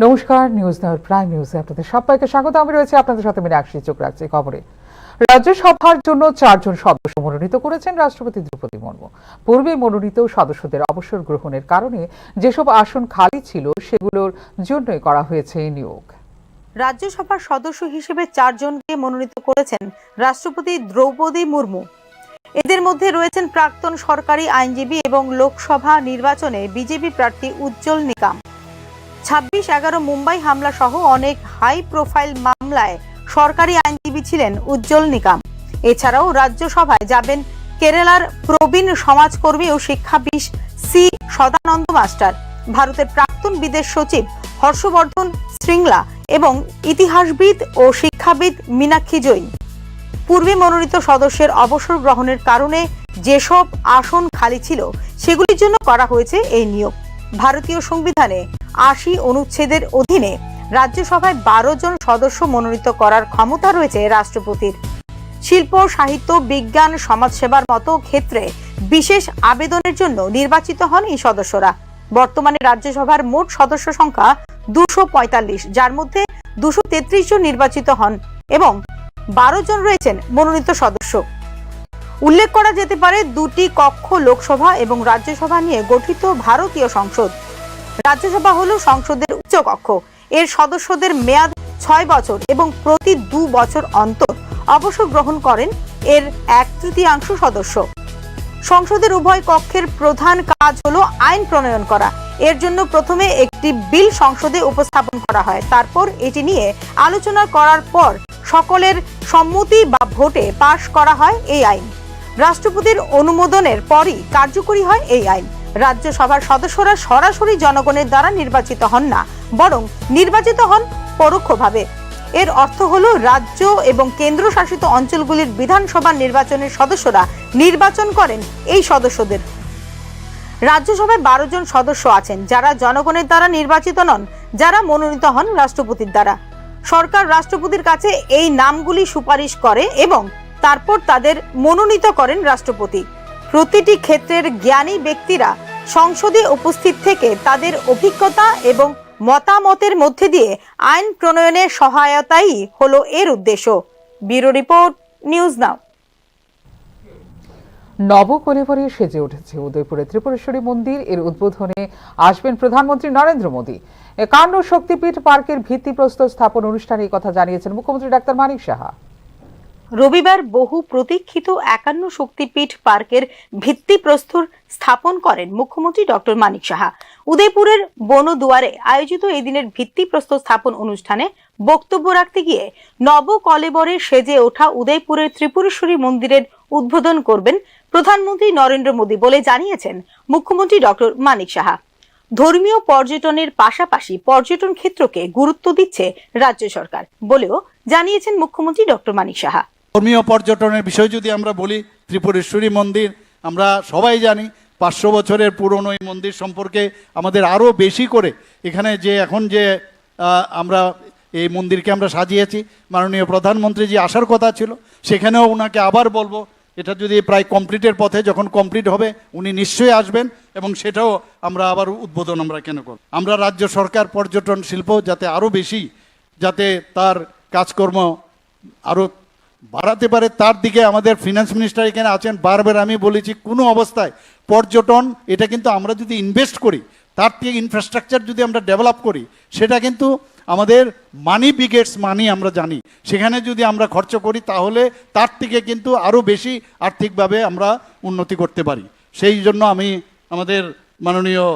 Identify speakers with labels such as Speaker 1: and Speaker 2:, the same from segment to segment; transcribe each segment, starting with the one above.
Speaker 1: নমস্কার, news নাওর prime নিউজে আপনাদের সবাইকে স্বাগত। আমি রয়েছে আপনাদের সাথে মিলে আকশি চোখ রাখছি খবরে। রাজ্যসভার জন্য 4 জন সদস্য মনোনীত করেছেন রাষ্ট্রপতি দ্রৌপদী মুর্মু। পূর্বে মনোনীত সদস্যদের অবসর গ্রহণের কারণে যেসব আসন খালি ছিল সেগুলোর জন্যই করা হয়েছে এই নিয়োগ।
Speaker 2: রাজ্যসভার সদস্য হিসেবে 4 জনকে মনোনীত করেছেন রাষ্ট্রপতি দ্রৌপদী মুর্মু। এদের মধ্যে রয়েছেন প্রাক্তন সরকারি আইনজীবী এবং লোকসভা নির্বাচনে বিজেপি প্রার্থী উজ্জ্বল নিকাম। 26/11 মুম্বাই হামলা সহ অনেক হাই প্রোফাইল মামলায় সরকারি আইনজীবী ছিলেন উজ্জ্বল নিকাম। এছাড়াও রাজ্যসভায় যাবেন কেরালার প্রবীণ সমাজকর্মী ও শিক্ষাবিদ সি সদানন্দ মাস্টার, ভারতের প্রাক্তন বিদেশ সচিব হর্ষবর্ধন শ্রীংলা এবং ইতিহাসবিদ ও শিক্ষাবিদ মীনাক্ষী জৈন। পূর্বে মনোনীত সদস্যের অবসর গ্রহণের কারণে যেসব আসন খালি ছিল সেগুলির জন্য করা হয়েছে এই নিয়োগ। ভারতীয় সংবিধানে 80 অনুচ্ছেদের অধীনে রাজ্যসভায় 12 জন সদস্য মনোনীত করার ক্ষমতা রয়েছে রাষ্ট্রপতির। শিল্প, সাহিত্য, বিজ্ঞান, সমাজসেবার মতো ক্ষেত্রে বিশেষ আবেদনের জন্য নির্বাচিত হন এই সদস্যরা। বর্তমানে রাজ্যসভার মোট সদস্য সংখ্যা 245, যার মধ্যে 233 জন নির্বাচিত হন এবং 12 জন রয়েছেন মনোনীত সদস্য। উল্লেখ করা যেতে পারে 2টি কক্ষ লোকসভা এবং রাজ্যসভা নিয়ে গঠিত ভারতীয় সংসদ। রাজ্যসভা হলো সংসদের উচ্চ কক্ষ। এর সদস্যদের মেয়াদ 6 বছর এবং প্রতি 2 বছর অন্তর অবসর গ্রহণ করেন এর 1/3 সদস্য। সংসদের উভয় কক্ষের প্রধান কাজ হলো আইন প্রণয়ন করা। এর জন্য প্রথমে একটি বিল সংসদে উপস্থাপন করা হয়, তারপর এটি নিয়ে আলোচনা করার পর সকলের সম্মতি বা ভোটে পাশ করা হয় এই আইন। রাষ্ট্রপতির অনুমোদনের পরই কার্যকরী হয় এই আইন। রাজ্যসভার সদস্যরা সরাসরি জনগণের দ্বারা নির্বাচিত হন না, বরং নির্বাচিত হন পরোক্ষভাবে। এর অর্থ হলো রাজ্য এবং কেন্দ্রশাসিত অঞ্চলগুলির বিধানসভা নির্বাচনের সদস্যরা নির্বাচন করেন এই সদস্যদের। রাজ্যসভায় 12 জন সদস্য আছেন যারা জনগণের দ্বারা নির্বাচিত নন, যারা মনোনীত হন রাষ্ট্রপতির দ্বারা। সরকার রাষ্ট্রপতির কাছে এই নামগুলি সুপারিশ করে এবং তারপর তাদের মনোনীত করেন রাষ্ট্রপতি। প্রতিটি ক্ষেত্রের জ্ঞানী ব্যক্তিরা সংসদে উপস্থিত থেকে তাদের অভিজ্ঞতা এবং মতামতের মধ্যে দিয়ে আইন প্রণয়নে সহায়তাই হলো এর উদ্দেশ্য। Bureau report, News Now.
Speaker 1: নবকলেবরে সেজে উঠেছে উদয়পুরের ত্রিপুরেশ্বরী মন্দির। এর উদ্বোধনে আসবেন প্রধানমন্ত্রী নরেন্দ্র মোদী। 51 শক্তিপীঠ পার্কের ভিত্তিপ্রস্তর স্থাপন অনুষ্ঠানে কথা জানিয়েছেন মুখ্যমন্ত্রী ডাক্তার মানিক সাহা।
Speaker 2: রবিবার বহু প্রতীক্ষিত 51 শক্তিপীঠ পার্কের ভিত্তিপ্রস্তর স্থাপন করেন মুখ্যমন্ত্রী ডক্টর মানিক সাহা। উদয়পুরের বনদুয়ারে আয়োজিত এই দিনের ভিত্তিপ্রস্তর স্থাপন অনুষ্ঠানে বক্তব্য রাখতে গিয়ে নবকলেবরে সেজে ওঠা উদয়পুরের ত্রিপুরেশ্বরী মন্দিরের উদ্বোধন করবেন প্রধানমন্ত্রী নরেন্দ্র মোদী বলে জানিয়েছেন মুখ্যমন্ত্রী ডক্টর মানিক সাহা। ধর্মীয় পর্যটনের পাশাপাশি পর্যটন ক্ষেত্রকে গুরুত্ব দিচ্ছে রাজ্য সরকার বলেও জানিয়েছেন মুখ্যমন্ত্রী ডক্টর মানিক সাহা।
Speaker 3: ধর্মীয় পর্যটনের বিষয় যদি আমরা বলি, ত্রিপুরেশ্বরী মন্দির আমরা সবাই জানি 500 বছরের পুরনো এই মন্দির সম্পর্কে আমাদের আরও বেশি করে এখানে যে এখন যে আমরা এই মন্দিরকে আমরা সাজিয়েছি, মাননীয় প্রধানমন্ত্রী যে আসার কথা ছিল সেখানেও ওনাকে আবার বলবো, এটা যদি প্রায় কমপ্লিটের পথে, যখন কমপ্লিট হবে উনি নিশ্চয়ই আসবেন এবং সেটাও আমরা আবার উদ্বোধন আমরা কেন করব। আমরা রাজ্য সরকার পর্যটন শিল্প যাতে আরও বেশি, যাতে তার কাজকর্ম আরও বাড়াতে পারে, তার দিকে আমাদের ফিনান্স মিনিস্টার এখানে আছেন। বারবার আমি বলেছি কোনো অবস্থায় পর্যটন এটা কিন্তু আমরা যদি ইনভেস্ট করি, তার থেকে ইনফ্রাস্ট্রাকচার যদি আমরা ডেভেলপ করি, সেটা কিন্তু আমাদের মানি বিগেটস মানি আমরা জানি। সেখানে যদি আমরা খরচ করি তাহলে তার থেকে কিন্তু আরও বেশি আর্থিকভাবে আমরা উন্নতি করতে পারি। সেই জন্য আমি আমাদের মাননীয়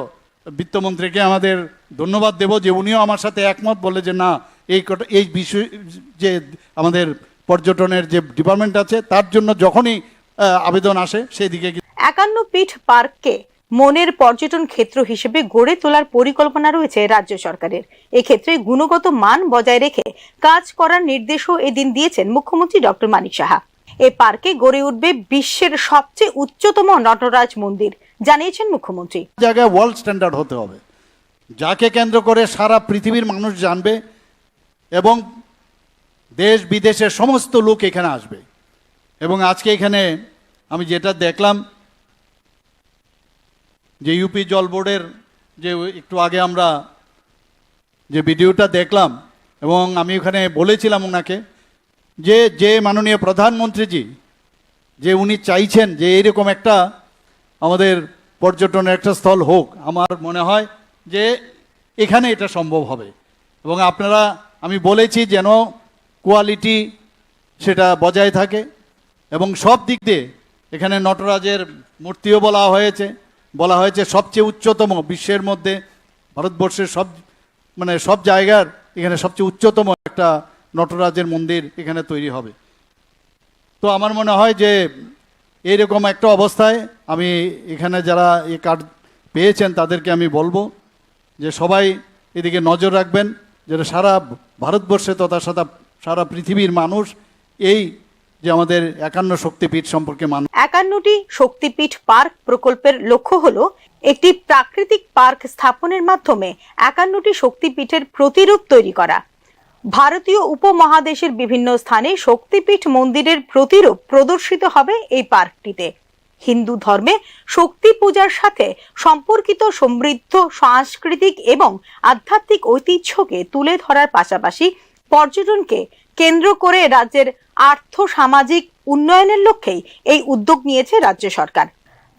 Speaker 3: বিত্তমন্ত্রীকে আমাদের ধন্যবাদ দেব যে উনিও আমার সাথে একমত, বলে যে না এই বিষয় যে আমাদের পর্যটনের যে ডিপার্টমেন্ট আছে তার জন্য যখনই আবেদন আসে সেই দিকে
Speaker 2: 51 পীঠ পার্ককে মনের পর্যটন ক্ষেত্র হিসেবে গড়ে তোলার পরিকল্পনা রয়েছে রাজ্য সরকারের। এক্ষেত্রে গুণগত মান বজায় রেখে কাজ করার নির্দেশও এদিন দিয়েছেন মুখ্যমন্ত্রী ডক্টর মানিক সাহা। এই পার্কে গড়ে উঠবে বিশ্বের সবচেয়ে উচ্চতম নটরাজ মন্দির, জানিয়েছেন মুখ্যমন্ত্রী।
Speaker 3: জায়গায় ওয়ার্ল্ড স্ট্যান্ডার্ড হতে হবে, যাকে কেন্দ্র করে সারা পৃথিবীর মানুষ জানবে এবং দেশ বিদেশের সমস্ত লোক এখানে আসবে। এবং আজকে এখানে আমি যেটা দেখলাম যে ইউপি জল বোর্ডের যে একটু আগে আমরা যে ভিডিওটা দেখলাম, এবং আমি ওখানে বলেছিলাম ওনাকে যে মাননীয় প্রধানমন্ত্রীজি যে উনি চাইছেন যে এরকম একটা আমাদের পর্যটনের একটা স্থল হোক, আমার মনে হয় যে এখানে এটা সম্ভব হবে। এবং আপনারা, আমি বলেছি যেন কোয়ালিটি সেটা বজায় থাকে, এবং সব দিক দিয়ে এখানে নটরাজের মূর্তিও বলা হয়েছে সবচেয়ে উচ্চতম বিশ্বের মধ্যে, ভারতবর্ষের সব জায়গার এখানে সবচেয়ে উচ্চতম একটা নটরাজের মন্দির এখানে তৈরি হবে। তো আমার মনে হয় যে এইরকম একটা অবস্থায় আমি এখানে যারা এই কার্ড পেয়েছেন তাদেরকে আমি বলবো যে সবাই এদিকে নজর রাখবেন, যেটা সারা ভারতবর্ষে তথা সারা পৃথিবীর মানুষ এই যে আমাদের 51 শক্তিপীঠ সম্পর্কে
Speaker 2: 51টি শক্তিপীঠ পার্ক প্রকল্পের লক্ষ্য হলো একটি প্রাকৃতিক পার্ক স্থাপনের মাধ্যমে 51টি শক্তিপীঠের প্রতিরূপ তৈরি করা। ভারতীয় উপমহাদেশের বিভিন্ন স্থানে শক্তিপীঠ মন্দিরের প্রতিরূপ প্রদর্শিত হবে এই পার্কটিতে। হিন্দু ধর্মে শক্তি পূজার সাথে সম্পর্কিত সমৃদ্ধ সাংস্কৃতিক এবং আধ্যাত্মিক ঐতিহ্যকে তুলে ধরার পাশাপাশি পর্যটনকে কেন্দ্র করে রাজ্যের আর্থ সামাজিক উন্নয়নের লক্ষ্যেই এই উদ্যোগ নিয়েছে রাজ্য সরকার।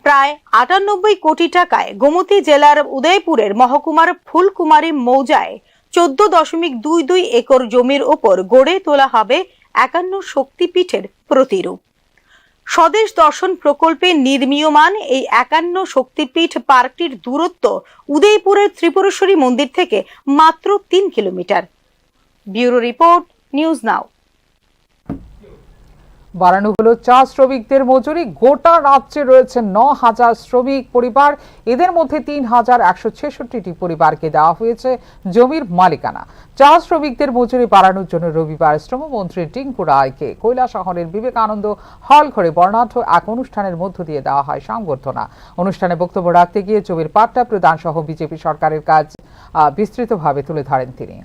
Speaker 2: প্রায় 98 কোটি টাকায় গোমতী জেলার উদয়পুরের মহকুমার ফুলকুমারী মৌজায় 14.22 একর জমির ওপর গড়ে তোলা হবে 51 শক্তিপীঠের প্রতিরূপ। স্বদেশ দর্শন প্রকল্পে নির্মীয়মান এই 51 শক্তিপীঠ পার্কটির দূরত্ব উদয়পুরের ত্রিপুরেশ্বরী মন্দির থেকে মাত্র 3 কিলোমিটার। ব্যুরো রিপোর্ট, নিউজ নাও।
Speaker 1: বাড়ানো হলো চা শ্রমিকদের মজুরি। গোটা রাজ্যে রয়েছে 9,000 শ্রমিক পরিবার, এদের মধ্যে 3,166টি পরিবারকে দেওয়া হয়েছে জমির মালিকানা। চা শ্রমিকদের মজুরি বাড়ানোর জন্য রবিবার শ্রমমন্ত্রী টিঙ্কু রায়কে কৈলাসহরের বিবেকানন্দ হল ঘরে বর্ণাঢ্য এক অনুষ্ঠানের মধ্য দিয়ে দেওয়া হয় সংবর্ধনা। অনুষ্ঠানে বক্তব্য রাখতে গিয়ে জমির পাট্টা প্রদান সহ বিজেপি সরকারের কাজ বিস্তৃতভাবে তুলে ধরেন তিনি।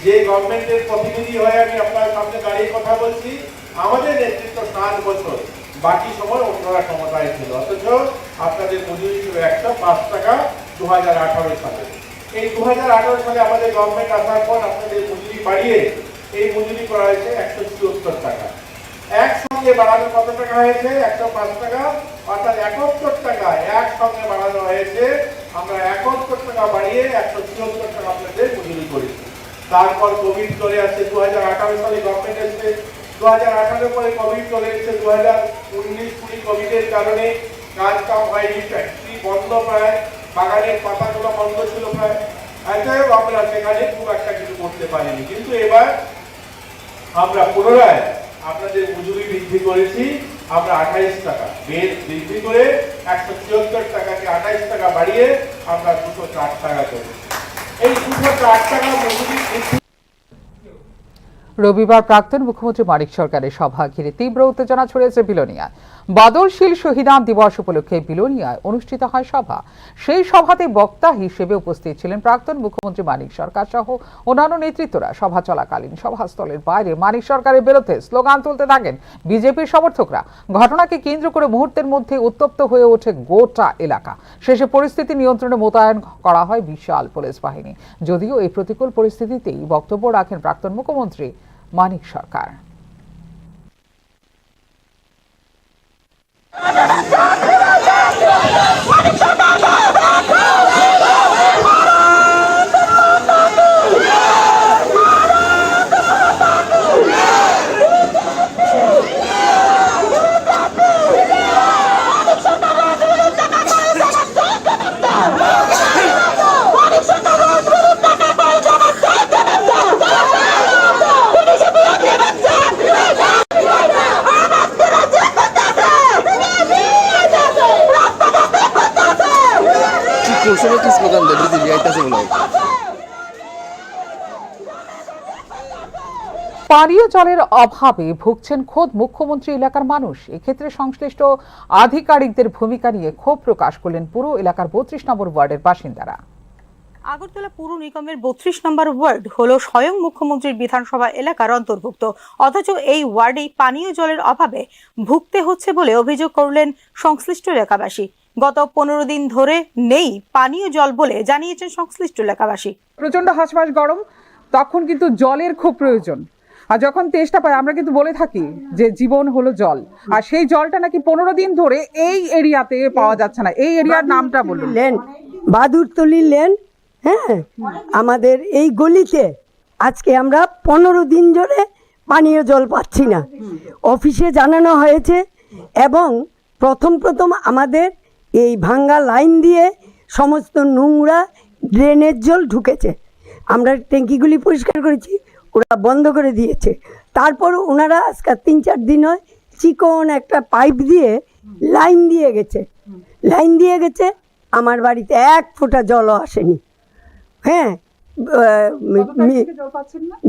Speaker 4: যে গভর্নমেন্টের প্রতিনিধি হয়ে আমি আপনার সামনে দাঁড়িয়ে কথা বলছি, আমাদের নেতৃত্ব 7 বছর, বাকি সময় অন্যরা ক্ষমতায় ছিল, অথচ আপনাদের মজুরি ছিল 105 টাকা 2018 সালে। এই 2018 সালে আমাদের গভর্নমেন্ট আসার পর আপনাদের মজুরি বাড়িয়ে এই মজুরি করা হয়েছে 174 টাকা। একসঙ্গে বাড়ানো কত টাকা হয়েছে? 105 টাকা, অর্থাৎ 71 টাকা একসঙ্গে বাড়ানো হয়েছে। আমরা 71 টাকা বাড়িয়ে 174 টাকা আপনাদের মজুরি করেছি। তারপর কোভিড চলে আসছে, 2018 সালে গভর্নমেন্ট এসছে, 2018 পরে কোভিড চলে এসছে, 2019-20 কোভিডের কারণে কাজ কাম হয়নি, ফ্যাক্টরি বন্ধ, প্রায় বাগানের পাতাগুলো বন্ধ ছিল প্রায়, এতএব আমরা সেখানে খুব একটা কিছু করতে পারিনি। কিন্তু এবার আমরা পুনরায় আপনাদের মজুরি বৃদ্ধি করেছি। আমরা 28 টাকা বৃদ্ধি করে 174 টাকাকে 28 টাকা বাড়িয়ে আমরা 204 টাকা করেছি। এই 204 টাকা মজুরি বৃদ্ধি।
Speaker 1: রবিবার প্রাক্তন মুখ্যমন্ত্রী মানিক সরকারের সভা ঘিরে তীব্র উত্তেজনা ছড়িয়েছে বিলোনিয়ায়। বাদলশীল শহীদান দিবস উপলক্ষে বিলোনিয়ায় অনুষ্ঠিত হয় সভা। সেই সভাতে বক্তা হিসেবে উপস্থিত ছিলেন প্রাক্তন মুখ্যমন্ত্রী মানিক সরকার সহ অন্যান্য নেতৃত্বরা। সভা চলাকালীন সভাস্থলের বাইরে মানিক সরকারের বিরুদ্ধে স্লোগান তুলতে থাকেন বিজেপির সমর্থকরা। ঘটনাকে কেন্দ্র করে মুহূর্তের মধ্যে উত্তপ্ত হয়ে ওঠে গোটা এলাকা। শেষে পরিস্থিতি নিয়ন্ত্রণে মোতায়েন করা হয় বিশাল পুলিশ বাহিনী। যদিও এই প্রতিকূল পরিস্থিতিতেই বক্তব্য রাখেন প্রাক্তন মুখ্যমন্ত্রী মানিক সরকার। পানীয় জলের অভাবে ভুগছেন খোদ মুখ্যমন্ত্রী এলাকার মানুষ। এক্ষেত্রে সংশ্লিষ্ট আধিকারিকদের ভূমিকা নিয়ে ক্ষোভ প্রকাশ করলেন পুরো এলাকার 32 নম্বর ওয়ার্ডের বাসিন্দারা।
Speaker 2: আগরতলা পুর নিগমের ৩২ নম্বর ওয়ার্ড হলো স্বয়ং মুখ্যমন্ত্রীর বিধানসভা এলাকার অন্তর্ভুক্ত, অথচ এই ওয়ার্ডেই পানীয় জলের অভাবে ভুগতে হচ্ছে বলে অভিযোগ করলেন সংশ্লিষ্ট এলাকাবাসী। গত ১৫ দিন ধরে নেই পানীয় জল বলে জানিয়েছেন সংশ্লিষ্ট এলাকাবাসী।
Speaker 1: প্রচন্ড হাঁসফাঁস গরম, তখন কিন্তু জলের খুব প্রয়োজন। আর যখন তেষ্টা পায় আমরা কিন্তু বলে থাকি যে জীবন হলো জল, আর সেই জলটা নাকি 15 দিন ধরে এই এরিয়াতে পাওয়া যাচ্ছে না। এই এরিয়ার নামটা বলুন।
Speaker 5: Lane, Badurtali lane. হ্যাঁ, আমাদের এই গলিতে আজকে আমরা 15 দিন ধরে পানীয় জল পাচ্ছি না। অফিসে জানানো হয়েছে এবং প্রথম আমাদের এই ভাঙ্গা লাইন দিয়ে সমস্ত নোংরা ড্রেনের জল ঢুকেছে। আমরা ট্যাঙ্কিগুলি পরিষ্কার করেছি, ওরা বন্ধ করে দিয়েছে। তারপর ওনারা আজকে ৩-৪ দিন হয় চিকন একটা পাইপ দিয়ে লাইন দিয়ে গেছে। আমার বাড়িতে 1 ফোঁটা জলও আসেনি। হ্যাঁ,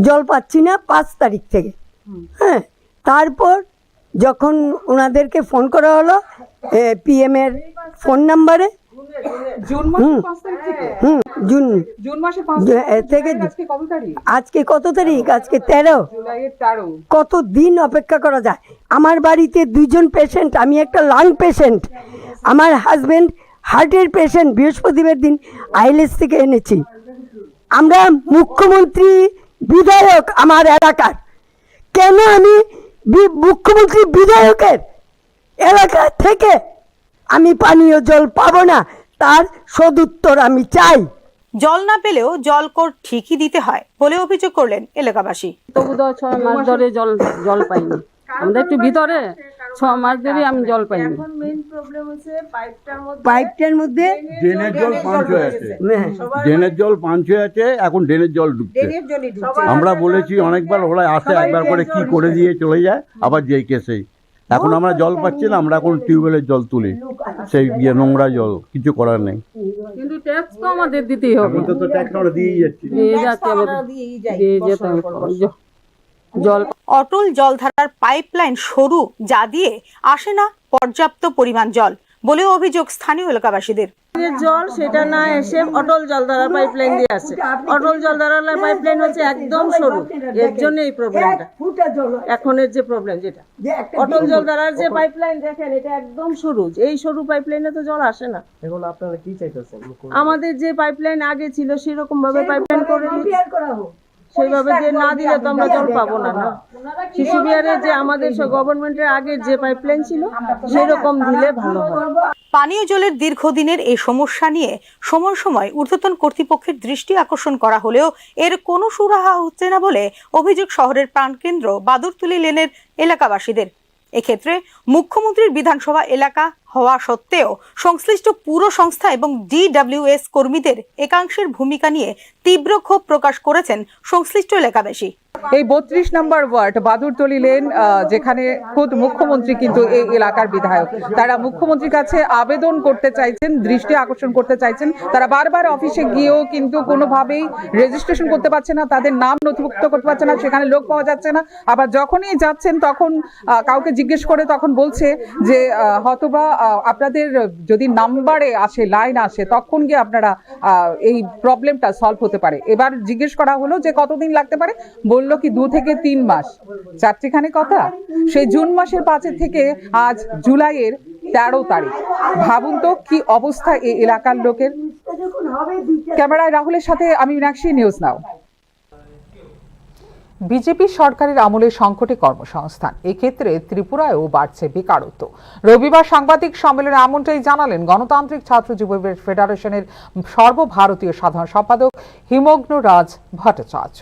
Speaker 5: জল পাচ্ছি না 5 তারিখ থেকে। হ্যাঁ, তারপর যখন ওনাদেরকে ফোন করা হলো PM এর ফোন নাম্বারে, জুন থেকে আজকে কত তারিখ? আজকে 13। কত দিন অপেক্ষা করা যায়? আমার বাড়িতে 2 জন পেশেন্ট, আমি একটা লাং পেশেন্ট, আমার হাজবেন্ড হার্টের পেশেন্ট। বৃহস্পতিবার দিন ILS থেকে এনেছি। আমরা মুখ্যমন্ত্রী বিধায়ক আমার এলাকার, কেন আমি মুখ্যমন্ত্রী বিধায়কের এলাকা থেকে আমি পানীয় জল পাবো না, তার সদুত্তর আমি চাই।
Speaker 2: জল না পেলেও জল কর ঠিকই দিতে হয় বলে অভিযোগ করলেন এলাকাবাসী।
Speaker 6: তবু তো 6 মাস ধরে জল পাইনি। আমরা একটু ভিতরে 6 মাস ধরে আমি জল পাইনি।
Speaker 7: এখন মেইন প্রবলেম হচ্ছে
Speaker 5: পাইপটার মধ্যে
Speaker 8: ড্রেনের জল পাঞ্চ হয়ে আছে। ড্রেনের জল পাঞ্চ হয়ে আছে, এখন ড্রেনের জল ঢুকছে। আমরা বলেছি অনেকবার, ওরা আসে একবার করে কি করে দিয়ে চলে যায়, আবার যেই কেসেই। এখন আমরা জল পাচ্ছি না, আমরা এখন টিউবওয়েলের জল তুলি, সেই নোংরা জল, কিছু করার নেই।
Speaker 6: কিন্তু ট্যাক্স তো আমাদের দিতেই হবে।
Speaker 8: এখন তো ট্যাক্স আমরা দিয়েই যাচ্ছি।
Speaker 6: জল
Speaker 2: অটল জলধারার পাইপলাইন সরু, যা দিয়ে আসে না পর্যাপ্ত পরিমাণ জল বলে অভিযোগ স্থানীয় এলাকাবাসীদের।
Speaker 7: জল সেটা না এসে অটল জলধারা পাইপলাইন দিয়ে আসে। অটল জলধারা পাইপলাইন হচ্ছে একদম সরু, এর জন্য এই প্রবলেমটা। এখনের যে প্রবলেম, যেটা অটল জলধারার যে পাইপলাইন দেখেন, এটা একদম সরু। এই সরু পাইপলাইনে তো জল আসে না। এখন আপনারা কি চাইতেছেন? আমাদের যে পাইপলাইন আগে ছিল সেরকম ভাবে পাইপলাইন করে সেইভাবে দিয়ে না দিলে তো আমরা জল পাবো না। শিশু বিহারে যে আমাদের গভর্নমেন্টের আগের যে পাইপলাইন ছিল সেরকম দিলে ভালো হয়।
Speaker 2: পানীয় জলের দীর্ঘদিনের এই সমস্যা নিয়ে সময় সময় ঊর্ধ্বতন কর্তৃপক্ষের দৃষ্টি আকর্ষণ করা হলেও এর কোনো সুরাহা হচ্ছে না বলে অভিযোগ শহরের প্রাণকেন্দ্র বাদুরতলি লেনের এলাকাবাসীদের। এক্ষেত্রে মুখ্যমন্ত্রীর বিধানসভা এলাকা হওয়া সত্ত্বেও সংশ্লিষ্ট পুর সংস্থা এবং DWS কর্মীদের একাংশের ভূমিকা নিয়ে তীব্র ক্ষোভ প্রকাশ করেছেন সংশ্লিষ্ট এলাকাবাসী।
Speaker 1: এই 32 নম্বর ওয়ার্ড বাদুরতলি লেন, যেখানে খোদ মুখ্যমন্ত্রী কিন্তু এই এলাকার বিধায়ক, তারা মুখ্যমন্ত্রীর কাছে আবেদন করতে চাইছেন, দৃষ্টি আকর্ষণ করতে চাইছেন। তারা বারবার অফিসে গিয়েও কিন্তু কোনোভাবেই রেজিস্ট্রেশন করতে পারছে না, তাদের নাম নথিভুক্ত করতে পারছে না, সেখানে লোক পাওয়া যাচ্ছে না। আবার যখনই যাচ্ছেন তখন কাউকে জিজ্ঞেস করে তখন বলছে যে হয়তোবা আপনাদের যদি নাম্বারে আসে, লাইন আসে, তখন গিয়ে আপনারা এই প্রবলেমটা সলভ হতে পারে। এবার জিজ্ঞেস করা হলো যে কতদিন লাগতে পারে, বললো কি 2 থেকে 3 মাস। চারটিখানি কথা। সেই জুন মাসের 5 থেকে আজ জুলাইয়ের 13 তারিখ। ভাবুন তো কি অবস্থা এই এলাকার লোকের। ক্যামেরায় রাহুলের সাথে আমি মীনাক্ষী, নিউজ নাও। বিজেপি সরকারের আমলে সংকটে কর্মসংস্থান, এক্ষেত্রে ত্রিপুরায়ও বাড়ছে বেকারত্ব। রবিবার সাংবাদিক সম্মেলনে এমনটাই জানালেন গণতান্ত্রিক ছাত্র যুব ফেডারেশনের সর্বভারতীয় সাধারণ সম্পাদক হিমগ্ন রাজ ভট্টাচার্য।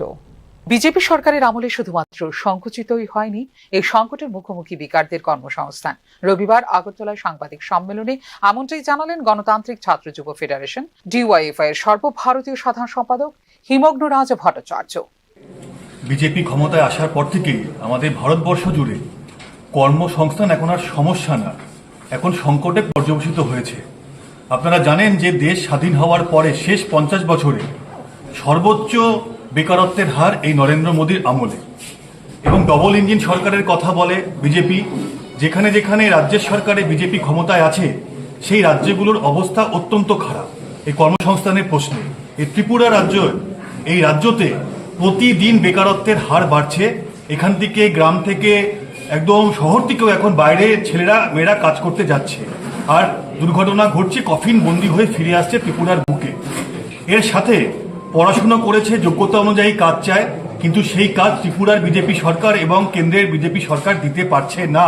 Speaker 1: বিজেপি সরকারের আমলে শুধুমাত্র সংকুচিতই হয়নি এই সংকটের মুখোমুখি বেকারদের কর্মসংস্থান। রবিবার আগরতলায় সাংবাদিক সম্মেলনে এমনটাই জানালেন গণতান্ত্রিক ছাত্র যুব ফেডারেশন DYFI এর সর্বভারতীয় সাধারণ সম্পাদক হিমগ্ন রাজ ভট্টাচার্য।
Speaker 9: বিজেপি ক্ষমতায় আসার পর থেকেই আমাদের ভারতবর্ষ জুড়ে কর্মসংস্থান এখন আর সমস্যা না, এখন সংকটে পর্যবসিত হয়েছে। আপনারা জানেন যে দেশ স্বাধীন হওয়ার পরে শেষ 50 বছরে সর্বোচ্চ বেকারত্বের হার এই নরেন্দ্র মোদীর আমলে, এবং ডবল ইঞ্জিন সরকারের কথা বলে বিজেপি। যেখানে যেখানে রাজ্যের সরকারে বিজেপি ক্ষমতায় আছে সেই রাজ্যগুলোর অবস্থা অত্যন্ত খারাপ এই কর্মসংস্থানের প্রশ্নে। এই ত্রিপুরা এই রাজ্যতে প্রতিদিন বেকারত্বের হার বাড়ছে। এখান থেকে গ্রাম থেকে একদম শহর থেকেও এখন বাইরে মেয়েরা কাজ করতে যাচ্ছে, আর দুর্ঘটনা ঘটছে, কফিন বন্দী হয়ে ফিরে আসছে ত্রিপুরার বুকে। এর সাথে পড়াশোনা করেছে, যোগ্যতা অনুযায়ী কাজ চায়, কিন্তু সেই কাজ ত্রিপুরার বিজেপি সরকার এবং কেন্দ্রের বিজেপি সরকার দিতে পারছে না।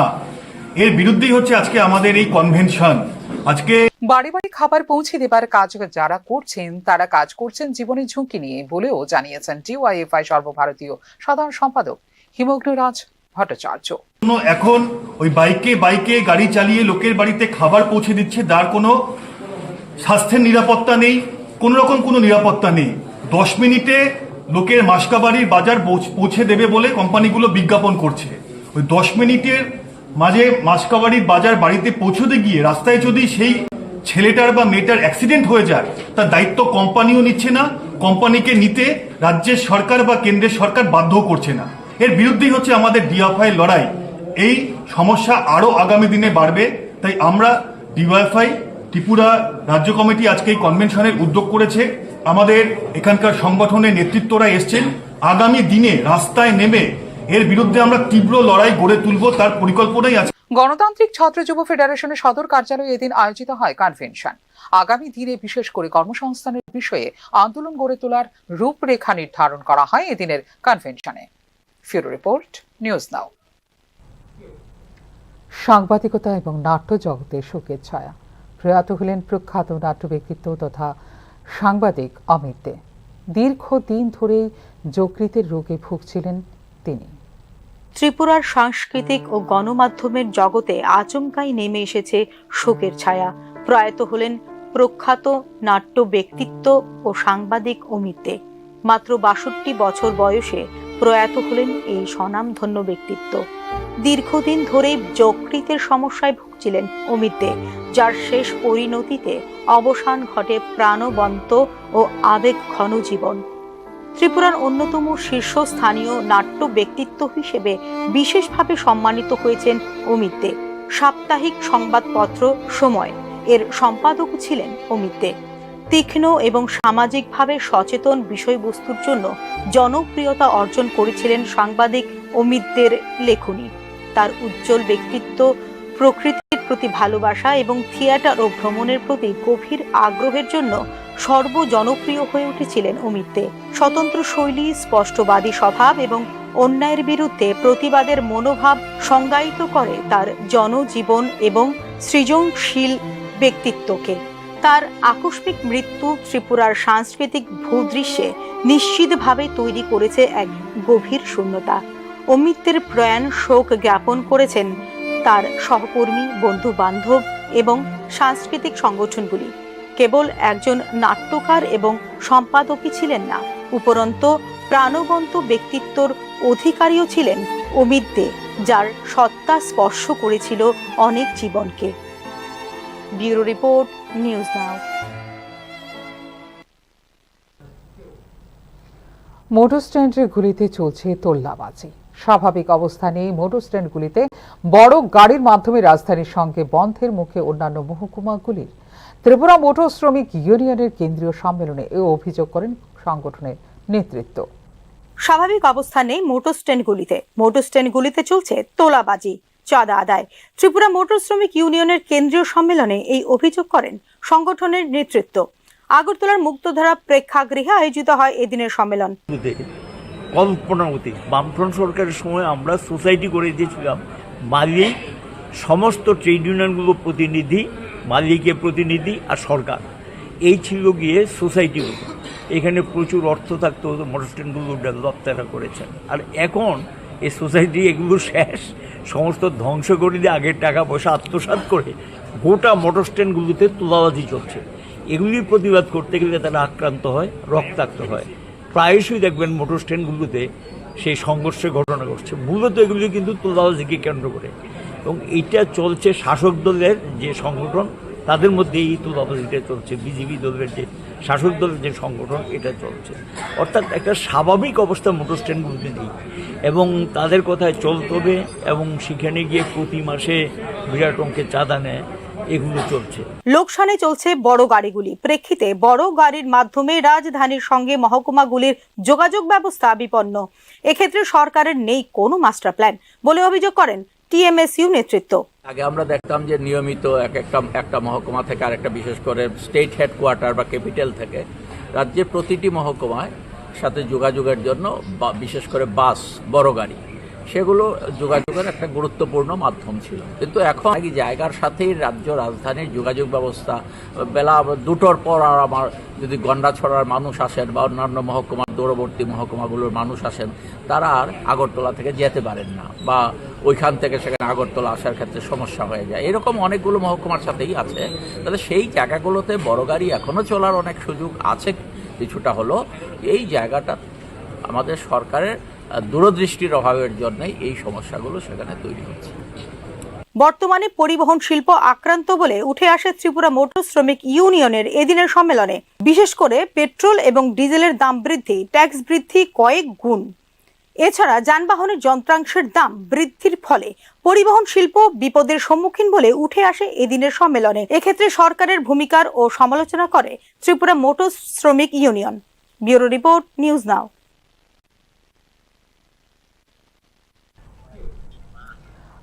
Speaker 9: এর বিরুদ্ধেই হচ্ছে আজকে আমাদের এই কনভেনশন। আজকে
Speaker 1: বাড়ি বাড়ি খাবার পৌঁছে দেবার কাজ যারা করছেন তারা কাজ করছেন জীবনের ঝুঁকি নিয়ে বলেও জানিয়েছেন ডিওয়াইএফআই সর্বভারতীয় সাধারণ সম্পাদক হিমগ্নরাজ ভট্টাচার্য।
Speaker 9: এখন ওই বাইকে গাড়ি চালিয়ে লোকের বাড়িতে খাবার পৌঁছে দিচ্ছে, তার কোনো স্বাস্থ্যের নিরাপত্তা নেই, কোন রকম কোনো নিরাপত্তা নেই। 10 মিনিটে লোকের মাসকাবাড়ির বাজার পৌঁছে দেবে বলে কোম্পানিগুলো বিজ্ঞাপন করছে। ওই 10 মিনিটের মাঝে মাসকাবাড়ির বাজার বাড়িতে পৌঁছতে গিয়ে রাস্তায় যদি সেই ছেলেটার বা মেয়েটার অ্যাক্সিডেন্ট হয়ে যায়, তার দায়িত্ব কোম্পানিও নিচ্ছে না, কোম্পানিকে নিতে রাজ্যের সরকার বা কেন্দ্রের সরকার বাধ্য করছে না। এর বিরুদ্ধেই হচ্ছে আমাদের ডিওয়াইএফআই লড়াই। এই সমস্যা আরো আগামী দিনে বাড়বে, তাই আমরা ডিওয়াইএফআই ত্রিপুরা রাজ্য কমিটি আজকে এই কনভেনশনের উদ্যোগ করেছে। আমাদের এখানকার সংগঠনের নেতৃত্বরা এসছেন। আগামী দিনে রাস্তায় নেমে এর বিরুদ্ধে আমরা তীব্র লড়াই গড়ে তুলব, তার পরিকল্পনাই আছে।
Speaker 1: গণতান্ত্রিক ছাত্র যুব ফেডারেশনের সদর কার্যালয়ে এদিন আয়োজিত হয় কনভেনশন। আগামী দিনে বিশেষ করে কর্মসংস্থানের বিষয়ে আন্দোলন গড়ে তোলার রূপরেখা নির্ধারণ করা হয় এদিনের কনভেনশনে। ফিউরো রিপোর্ট, নিউজ নাও। সাংবাদিকতা এবং নাট্য জগতে শোকের ছায়া। প্রয়াত হলেন প্রখ্যাত নাট্য ব্যক্তিত্ব তথা সাংবাদিক অমিত দে। দীর্ঘদিন ধরে যকৃতের রোগে ভুগছিলেন তিনি।
Speaker 2: ত্রিপুরার সাংস্কৃতিক ও গণমাধ্যমের জগতে আচমকাই নেমে এসেছে শোকের ছায়া। প্রয়াত হলেন প্রখ্যাত নাট্য ব্যক্তিত্ব ও সাংবাদিক অমিত দে। মাত্র 62 বছর বয়সে প্রয়াত হলেন এই স্বনামধন্য ব্যক্তিত্ব। দীর্ঘদিন ধরে যকৃতের সমস্যায় ভুগছিলেন অমিত দে, যার শেষ পরিণতিতে অবসান ঘটে প্রাণবন্ত ও আবেগ ঘন জীবন। ত্রিপুরার অন্যতম শীর্ষস্থানীয় নাট্য ব্যক্তিত্ব হিসেবে বিশেষভাবে সম্মানিত হয়েছেন অমিত দে। সাপ্তাহিক সংবাদপত্র সময় এর সম্পাদক ছিলেন অমিত দে। তীক্ষ্ণ এবং সামাজিকভাবে সচেতন বিষয়বস্তুর জন্য জনপ্রিয়তা অর্জন করেছিলেন সাংবাদিক অমিত দের লেখনী। তার উজ্জ্বল ব্যক্তিত্ব, প্রকৃতির প্রতি ভালোবাসা এবং থিয়েটার ও ভ্রমণের প্রতি গভীর আগ্রহের জন্য সর্বজনপ্রিয় হয়ে উঠেছিলেন অমিত দে। স্বতন্ত্র শৈলী, স্পষ্টবাদী স্বভাব এবং অন্যায়ের বিরুদ্ধে প্রতিবাদের মনোভাব সংজ্ঞায়িত করে তার জনজীবন এবং সৃজনশীল ব্যক্তিত্বকে। তার আকস্মিক মৃত্যু ত্রিপুরার সাংস্কৃতিক ভূদৃশ্যে নিশ্চিতভাবে তৈরি করেছে এক গভীর শূন্যতা। অমিতের প্রয়াণ শোক জ্ঞাপন করেছেন তার সহকর্মী, বন্ধু বান্ধব এবং সাংস্কৃতিক সংগঠনগুলি। কেবল একজন নাট্যকার এবং সম্পাদকই ছিলেন না, উপরন্ত প্রাণবন্ত ব্যক্তিত্বর অধিকারীও ছিলেন অমিত দে, যার সত্তা স্পর্শ করেছিল অনেক জীবনকে। ব্যুরো রিপোর্ট, নিউজ নাও।
Speaker 1: মোটর স্ট্যান্ডের গুলিতে চলছে তোল্লাবাজি। স্বাভাবিক অবস্থানে মোটর স্ট্যান্ডগুলিতে বড় গাড়ির মাধ্যমে রাজধানীর সঙ্গে বন্ধের মুখে অন্যান্য মহকুমাগুলির। ত্রিপুরা মোটর শ্রমিক ইউনিয়নের কেন্দ্রীয় সম্মেলনে এ অভিযোগ করেন সংগঠনের নেতৃত্ব।
Speaker 2: স্বাভাবিক অবস্থানে মোটর স্ট্যান্ডগুলিতে চলছে তোলাবাজি, চাঁদা আদায়। ত্রিপুরা মোটর শ্রমিক ইউনিয়নের কেন্দ্রীয় সম্মেলনে এই অভিযোগ করেন সংগঠনের নেতৃত্ব। আগরতলার মুক্তধারা প্রেক্ষাগৃহে আয়োজিত হয় এদিনের সম্মেলন।
Speaker 10: কল্পনাবতী বামফ্রন্ট সরকারের সময় আমরা সোসাইটি করে দিয়েছিলাম, মালিক, সমস্ত ট্রেড ইউনিয়নগুলো প্রতিনিধি, মালিকের প্রতিনিধি আর সরকার, এই ছিল গিয়ে সোসাইটিগুলো। এখানে প্রচুর অর্থ থাকতো, মোটর স্ট্যান্ডগুলো ডেভেলপ তারা করেছেন। আর এখন এই সোসাইটি এগুলো শেষ, সমস্ত ধ্বংস করে দিয়ে আগের টাকা পয়সা আত্মসাৎ করে গোটা মোটর স্ট্যান্ডগুলোতে তোলাবাজি চলছে। এগুলির প্রতিবাদ করতে গেলে তারা আক্রান্ত হয়, রক্তাক্ত হয়। প্রায়শই দেখবেন মোটর স্ট্যান্ডগুলোতে সেই সংঘর্ষের ঘটনা ঘটছে। মূলত এগুলি কিন্তু তোলাবাজিকে কেন্দ্র করে, এবং এইটা চলছে শাসক দলের যে সংগঠন, তাদের মধ্যে এই তোলাবাজিটা চলছে। বিজেপি দলের যে শাসক দলের যে সংগঠন, এটা চলছে। অর্থাৎ একটা স্বাভাবিক অবস্থা মোটর স্ট্যান্ডগুলোতে নেই, এবং তাদের কথায় চলতে হবে, এবং সেখানে গিয়ে প্রতি মাসে বিরাট অঙ্কের চাঁদা নেয়। এগুলো চলছে।
Speaker 2: লোকসানে চলছে বড় গাড়িগুলি, প্রেক্ষিতে বড় গাড়ির মাধ্যমে রাজধানীর সঙ্গে মহকুমাগুলির যোগাযোগ ব্যবস্থা বিপন্ন। এক্ষেত্রে সরকারের নেই কোনো মাস্টার প্ল্যান বলে অভিযোগ করেন টিএমএসইউ নেতৃত্ব।
Speaker 11: আগে আমরা দেখতাম যে নিয়মিত একটা মহকুমা থেকে আরেকটা, বিশেষ করে স্টেট হেডকোয়ার্টার বা ক্যাপিটাল থেকে রাজ্যের প্রতিটি মহকুমায় সাথে যোগাযোগের জন্য বিশেষ করে বাস, বড় গাড়ি, সেগুলো যোগাযোগের একটা গুরুত্বপূর্ণ মাধ্যম ছিল। কিন্তু এখন এই জায়গার সাথেই রাজ্য রাজধানীর যোগাযোগ ব্যবস্থা, বেলা 2টোর পর আর আমার যদি গন্ডাছড়ার মানুষ আসেন বা অন্যান্য মহকুমার দূরবর্তী মহকুমাগুলোর মানুষ আসেন, তারা আর আগরতলা থেকে যেতে পারেন না, বা ওইখান থেকে সেখানে আগরতলা আসার ক্ষেত্রে সমস্যা হয়ে যায়। এরকম অনেকগুলো মহকুমার সাথেই আছে। তাহলে সেই জায়গাগুলোতে বড় গাড়ি এখনও চলার অনেক সুযোগ আছে। কিছুটা হলো এই জায়গাটা আমাদের সরকারের দূরদৃষ্টির অভাবের জন্যই এই সমস্যাগুলো সেখানে তৈরি হচ্ছে।
Speaker 2: বর্তমানে পরিবহন শিল্প আক্রান্ত বলে উঠে আসে ত্রিপুরা মোটর শ্রমিক ইউনিয়নের এদিনের সম্মেলনে। বিশেষ করে পেট্রোল এবং ডিজেলের দাম বৃদ্ধি, ট্যাক্স বৃদ্ধি কয়েক গুণ, এছাড়া যানবাহনের যন্ত্রাংশের দাম বৃদ্ধির ফলে পরিবহন শিল্প বিপদের সম্মুখীন বলে উঠে আসে এদিনের সম্মেলনে। এক্ষেত্রে সরকারের ভূমিকার ও সমালোচনা করে ত্রিপুরা মোটর শ্রমিক ইউনিয়ন। ব্যুরো রিপোর্ট, নিউজ নাও।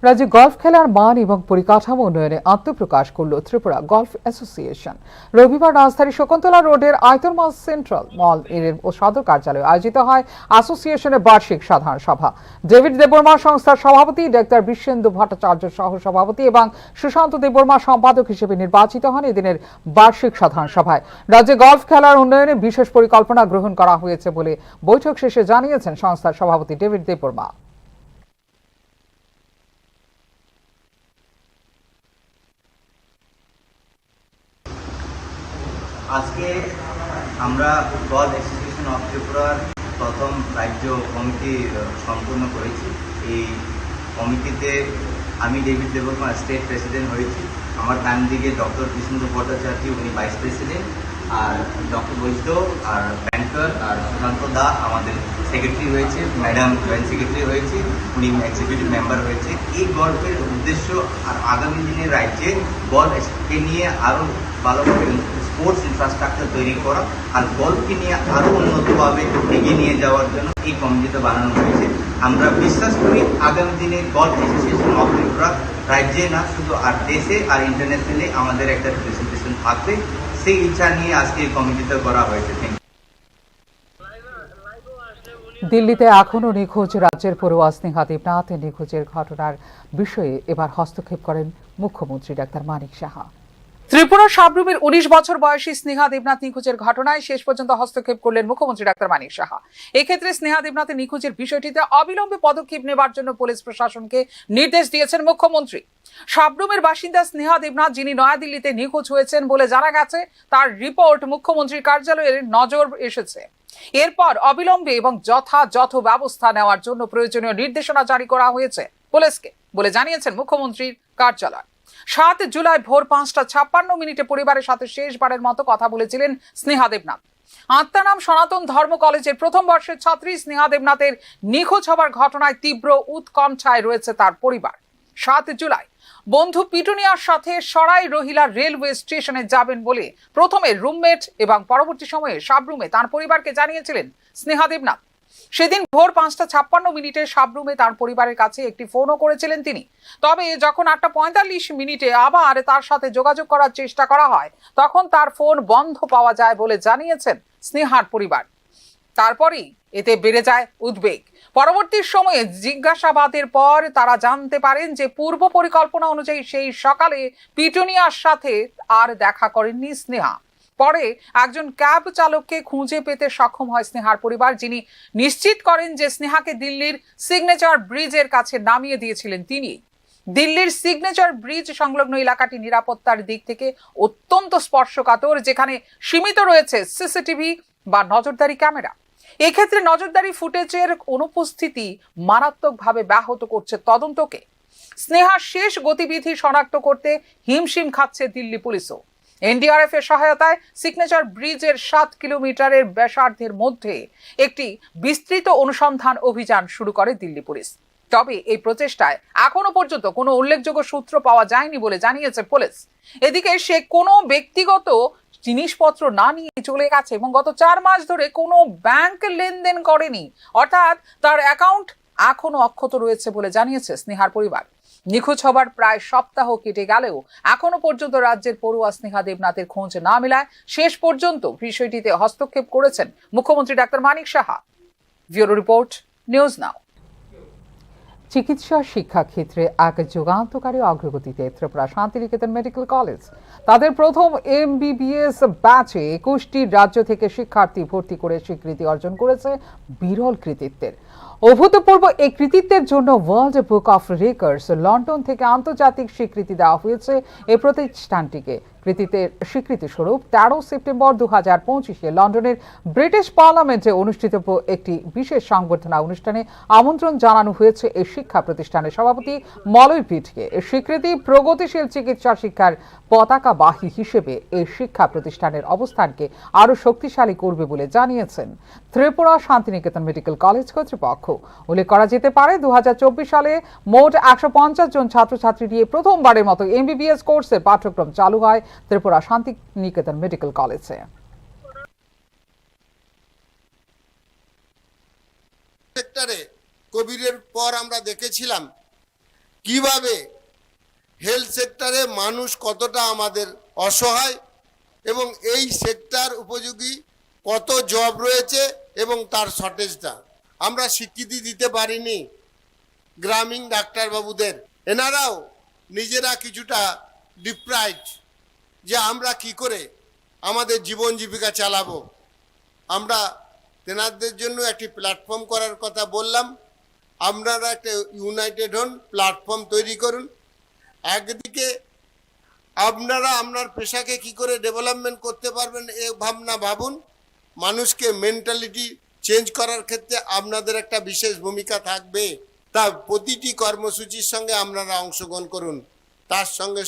Speaker 1: রাজ্যে গলফ খেলার মান এবং পরিকাঠামো উন্নয়নে আত্মপ্রকাশ করল ত্রিপুরা গলফ অ্যাসোসিয়েশন। রবিবার রাজধানীর শকুন্তলা রোডের আয়তনমাল সেন্ট্রাল মল এর সদর কার্যালয়ে আয়োজিত হয় অ্যাসোসিয়েশনের বার্ষিক সাধারণ সভা। ডেভিড দেববর্মা সংস্থার সভাপতি, ডাক্তার বিশ্বেন্দু ভট্টাচার্য সহ সভাপতি এবং সুশান্ত দেববর্মা সম্পাদক হিসেবে নির্বাচিত হন এদিনের বার্ষিক সাধারণ সভায়। রাজ্যে গলফ খেলার উন্নয়নে বিশেষ পরিকল্পনা গ্রহণ করা হয়েছে বলে বৈঠক শেষে জানিয়েছেন সংস্থার সভাপতি ডেভিড দেববর্মা।
Speaker 12: আজকে আমরা গলফ অ্যাসোসিয়েশন অফ ত্রিপুরার প্রথম রাজ্য কমিটি সম্পূর্ণ করেছি। এই কমিটিতে আমি ডেভিড দেববর্মা স্টেট প্রেসিডেন্ট হয়েছি। আমার ডান দিকে ডক্টর বিষ্ণু ভট্টাচার্য, উনি ভাইস প্রেসিডেন্ট, আর ডক্টর বৈদ্য আর ব্যাংকার, আর সুশান্ত দা আমাদের সেক্রেটারি হয়েছে, ম্যাডাম জয়েন্ট সেক্রেটারি হয়েছে, উনি এক্সিকিউটিভ মেম্বার হয়েছে। এই গল্পের উদ্দেশ্য আর আগামী দিনে রাজ্যে গল্ফকে নিয়ে আরও ভালোভাবে স্পোর্টস ইনফ্রাস্ট্রাকচার তৈরি করা আর গল্ফকে নিয়ে আরও উন্নতভাবে এগিয়ে নিয়ে যাওয়ার জন্য এই কমিটিতে বানানো হয়েছে। আমরা বিশ্বাস করি আগামী দিনে গলফ অ্যাসোসিয়েশন অফ ত্রিপুরা রাজ্যে না শুধু আর দেশে আর ইন্টারন্যাশনালি আমাদের একটা রিপ্রেজেন্টেশন থাকবে, সেই ইচ্ছা নিয়ে আজকে এই কমিটিতে করা হয়েছে।
Speaker 1: দিল্লিতে এখনও নিখোঁজ রাজ্যের পড়ুয়া স্নেহা দেবনাথ নিখোঁজের ঘটনার বিষয়ে এবার হস্তক্ষেপ করেন মুখ্যমন্ত্রী ডাক্তার মানিক সাহা। ত্রিপুরা সাবরুমের 19 বছর বয়সী স্নেহা দেবনাথ নিখোঁজের ঘটনায় শেষ পর্যন্ত হস্তক্ষেপ করলেন মুখ্যমন্ত্রী ডাক্তার মানিক সাহা। এক্ষেত্রে স্নেহা দেবনাথের নিখোঁজের বিষয়টিতে অবিলম্বে পদক্ষেপ নেবার জন্য পুলিশ প্রশাসনকে নির্দেশ দিয়েছেন মুখ্যমন্ত্রী। সাবরুমের বাসিন্দা স্নেহা দেবনাথ, যিনি নয়াদিল্লিতে নিখোঁজ হয়েছেন বলে জানা গেছে, তার রিপোর্ট মুখ্যমন্ত্রীর কার্যালয়ের নজর এসেছে। এরপর অবিলম্বে এবং যথাযথ ব্যবস্থা নেওয়ার জন্য প্রয়োজনীয় নির্দেশনা জারি করা হয়েছে পুলিশকে বলে জানিয়েছেন মুখ্যমন্ত্রীর কার্যালয়। 7 জুলাই ভোর 5:56 পরিবারের সাথে শেষবারের মতো কথা বলেছিলেন স্নেহা দেবনাথ। আত্মারাম সনাতন ধর্ম কলেজের প্রথম বর্ষের ছাত্রী স্নেহা দেবনাথের নিখোঁজ হবার ঘটনায় তীব্র উৎকণ্ঠায় রয়েছে তার পরিবার। 7 জুলাই বন্ধু পিটুনিয়ার সাথে সরাই রহিলা রেলওয়ে স্টেশনে যাবেন বলে প্রথমে রুমমেট এবং পরবর্তী সময়ে সাবরুমে তার পরিবারকে জানিয়েছিলেন স্নেহা দেবনাথ। সেদিন ভোর 5:56 সাবরুমে তার পরিবারের কাছে একটি ফোনও করেছিলেন তিনি। তবে যখন 8:45 আবার তার সাথে যোগাযোগ করার চেষ্টা করা হয়, তখন তার ফোন বন্ধ পাওয়া যায় বলে জানিয়েছেন স্নেহার পরিবার। তারপরেই এতে বেড়ে যায় উদ্বেগ। পরবর্তী সময়ে জিজ্ঞাসাবাদের পর তারা জানতে পারেন যে পূর্ব পরিকল্পনা অনুযায়ী সেই সকালে পিটুনিয়ার সাথে আর দেখা করেননি স্নেহা। পরে একজন ক্যাব চালককে খুঁজে পেতে সক্ষম হয় স্নেহার পরিবার, যিনি নিশ্চিত করেন যে স্নেহাকে দিল্লির সিগনেচার ব্রিজের কাছে নামিয়ে দিয়েছিলেন তিনি। দিল্লির সিগনেচার ব্রিজ সংলগ্ন এলাকাটি নিরাপত্তার দিক থেকে অত্যন্ত স্পর্শকাতর, যেখানে সীমিত রয়েছে সিসিটিভি বা নজরদারি ক্যামেরা। এক্ষেত্রে নজরদারি ফুটেজের অনুপস্থিতি মারাত্মকভাবে ব্যাহত করছে তদন্তকে। স্নেহার শেষ গতিবিধি শনাক্ত করতে হিমশিম খাচ্ছে দিল্লি পুলিশও। এনডিআরএফ এর সহায়তায় সিগনেচার ব্রিজের 7 কিলোমিটারের ব্যাসার্ধের মধ্যে একটি বিস্তৃত অনুসন্ধান অভিযান শুরু করে দিল্লি পুলিশ। তবে এই প্রচেষ্টায় এখনো পর্যন্ত কোনো উল্লেখযোগ্য সূত্র পাওয়া যায়নি বলে জানিয়েছে পুলিশ। এদিকে সে কোনো ব্যক্তিগত জিনিসপত্র না নিয়ে চলে গেছে এবং গত 4 মাস ধরে কোনো ব্যাংক লেনদেন করেনি, অর্থাৎ তার অ্যাকাউন্ট এখনো অক্ষত রয়েছে বলে জানিয়েছে স্নেহার পরিবার। নিখোঁজ হবার প্রায় সপ্তাহ কেটে গেলেও এখনো পর্যন্ত রাজ্যের পড়ুয়া স্নেহা দেবনাথের খোঁজ না মেলায় শেষ পর্যন্ত বিষয়টিতে হস্তক্ষেপ করেছেন মুখ্যমন্ত্রী doctor Manik Saha. Bureau report, News Now. চিকিৎসা শিক্ষা ক্ষেত্রে এক যুগান্তকারী অগ্রগতিতে ত্রিপুরা শান্তিনিকেতন মেডিকেল কলেজ তাদের প্রথম MBBS ব্যাচে 21টি রাজ্য থেকে শিক্ষার্থী ভর্তি করে স্বীকৃতি অর্জন করেছে বিরল কৃতিত্বের। অভূতপূর্ব এই কৃতিত্বের জন্য world book of records London থেকে আন্তর্জাতিক স্বীকৃতি দেওয়া হয়েছে এই প্রতিষ্ঠানটিকে। কৃতিত্বের স্বীকৃতি স্বরূপ 13 সেপ্টেম্বর 2025 লন্ডনের ব্রিটিশ পার্লামেন্টে অনুষ্ঠিত একটি বিশেষ সংবর্ধনা অনুষ্ঠানে আমন্ত্রণ জানানো হয়েছে এই শিক্ষা প্রতিষ্ঠানের সভাপতি মলয় পিটকে। এই স্বীকৃতি প্রগতিশীল চিকিৎসা শিক্ষার পতাকাবাহী হিসেবে এই শিক্ষা প্রতিষ্ঠানের অবস্থানকে আরো শক্তিশালী করবে বলে জানিয়েছেন ত্রিপুরা শান্তিনিকেতন মেডিকেল কলেজ কর্তৃপক্ষ। উল্লেখ করা যেতে পারে 2024 সালে মোট 150 জন ছাত্রছাত্রী নিয়ে প্রথমবারের মতো MBBS কোর্সের পাঠ্যক্রম চালু হয় ত্রিপুরা শান্তিনিকেতন মেডিকেল কলেজে।
Speaker 13: সেক্টরে কোভিডের পর আমরা দেখেছিলাম কিভাবে হেলথ সেক্টরে মানুষ কতটা আমাদের অসহায় এবং এই সেক্টর উপযোগী কত জব রয়েছে এবং তার শর্টেজটা আমরা স্বীকৃতি দিতে পারিনি গ্রামীণ ডাক্তারবাবুদের। এনারাও নিজেরা কিছুটা ডিপ্রাইভড যে আমরা কি করে আমাদের জীবন জীবিকা চালাবো। আমরা তেনাদের জন্য একটি প্ল্যাটফর্ম করার কথা বললাম। আপনারা একটা ইউনাইটেড হন, প্ল্যাটফর্ম তৈরি করুন। একদিকে আপনারা আপনার পেশাকে কি করে ডেভেলপমেন্ট করতে পারবেন এ ভাবনা ভাবুন। মানুষকে মেন্টালিটি চেঞ্জ করার ক্ষেত্রে আপনাদের একটা বিশেষ ভূমিকা থাকবে। তা প্রতিটি কর্মসূচির সঙ্গে আপনারা অংশগ্রহণ করুন। তার সঙ্গে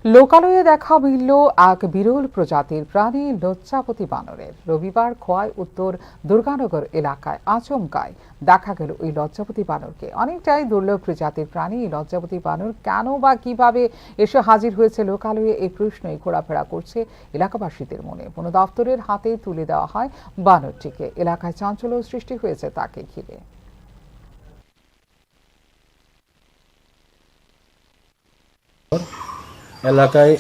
Speaker 1: লোকালয়ে দেখা মিলল এক বিরল প্রজাতির প্রাণী লজ্জাপতি বানরের। রবিবার খোয়াই উত্তর দুর্গানগর এলাকায় আচমকায় দেখা গেল এই লজ্জাপতি বানরকে। অনেকটাই দুর্লভ প্রজাতির প্রাণী এই লজ্জাপতি বানর কেন বা কিভাবে এসে হাজির হয়েছে লোকালয়ে, এই প্রশ্নই ঘোরাফেরা করছে এলাকাবাসীদের মনে। বন দপ্তরের হাতে তুলে দেওয়া হয় বানরটিকে। এলাকায় চাঞ্চল্য সৃষ্টি হয়েছে তাকে ঘিরে।
Speaker 14: এলাকায়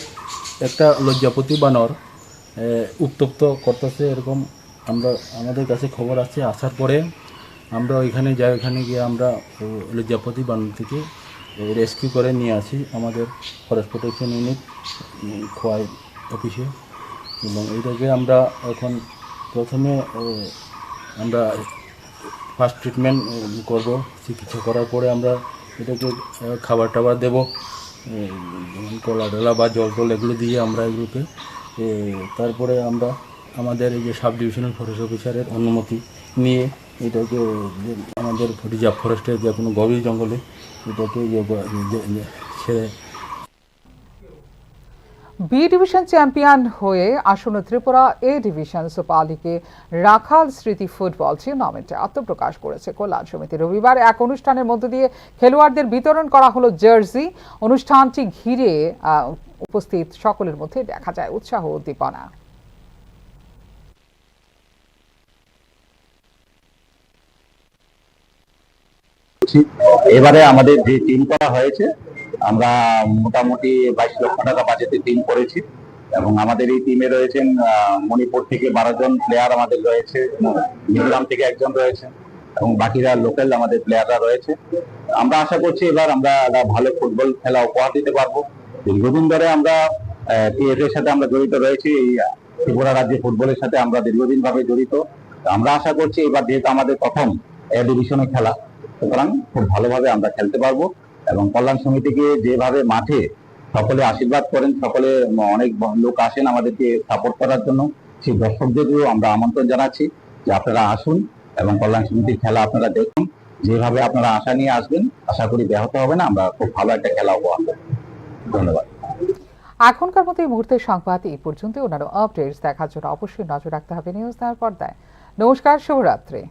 Speaker 14: একটা লজ্জাপতি বানর উত্তপ্ত করতেছে, এরকম আমাদের কাছে খবর আছে। আসার পরে আমরা ওইখানে যাই, ওইখানে গিয়ে আমরা লজ্জাপতি বানরটিকে রেস্কিউ করে নিয়ে আসি আমাদের ফরেস্ট প্রোটেকশন ইউনিট খোয়াই অফিসে। এবং এইটাকে আমরা এখন প্রথমে আমরা ফার্স্ট ট্রিটমেন্ট করব। চিকিৎসা করার পরে আমরা এটাকে খাবার টাবার দেবো, কলা ডলা বা জল টল এগুলো দিয়ে আমরা এগুলোকে তারপরে আমরা আমাদের এই যে সাব ডিভিশনাল ফরেস্ট অফিসারের অনুমতি নিয়ে এটাকে আমাদের রিজার্ভ ফরেস্টের যে কোনো গভীর জঙ্গলে এটাকে ছেড়ে।
Speaker 1: বি ডিভিশন চ্যাম্পিয়ন হয়ে আসন্ন ত্রিপুরা এ ডিভিশন সুপার লিগে রাখাল স্মৃতি ফুটবল টুর্নামেন্টে আত্মপ্রকাশ করেছে কল্যাণ সমিতি। রবিবার এক অনুষ্ঠানের মধ্য দিয়ে খেলোয়াড়দের বিতরণ করা হলো জার্সি। অনুষ্ঠানটি ঘিরে উপস্থিত সকলের মধ্যে দেখা যায় উৎসাহ উদ্দীপনা।
Speaker 8: এবারে আমাদের যে টিম করা হয়েছে, আমরা মোটামুটি 22 লক্ষ টাকা বাজেটে টিম করেছি এবং আমাদের এই টিমে রয়েছেন মণিপুর থেকে 12 জন প্লেয়ার আমাদের রয়েছে, মিজোরাম থেকে একজন রয়েছে এবং বাকিরা লোকাল আমাদের প্লেয়াররা রয়েছে। আমরা আশা করছি এবার আমরা ভালো ফুটবল খেলা উপহার দিতে পারবো। দীর্ঘদিন ধরে আমরা টিএফ এর সাথে আমরা জড়িত রয়েছি, এই ত্রিপুরা রাজ্যে ফুটবলের সাথে আমরা দীর্ঘদিন ভাবে জড়িত। আমরা আশা করছি এবার যেহেতু আমাদের প্রথম এ ডিভিশনে খেলা, সুতরাং খুব ভালোভাবে আমরা খেলতে পারবো। এবং কল্যাণ সমিতিকে যেভাবে মাঠে সকলে আশীর্বাদ করেন, সকলে অনেক লোক আসেন আমাদেরকে সাপোর্ট করার জন্য, সেই দর্শকদেরও আমরা আমন্ত্রণ জানাচ্ছি যে আপনারা আসুন এবং কল্যাণ সমিতির খেলা আপনারা দেখুন। যেভাবে আপনারা আশা নিয়ে আসবেন, আশা করি ব্যাহত হবে না, আমরা খুব ভালো একটা খেলা উপহার দেব। ধন্যবাদ।
Speaker 1: এখনকার মতো এই মুহূর্তের সংবাদ এই পর্যন্ত। অন্যান্য আপডেটস দেখার জন্য অবশ্যই নজর রাখতে হবে নিউজ নাওর পর্দায়। নমস্কার, শুভরাত্রি।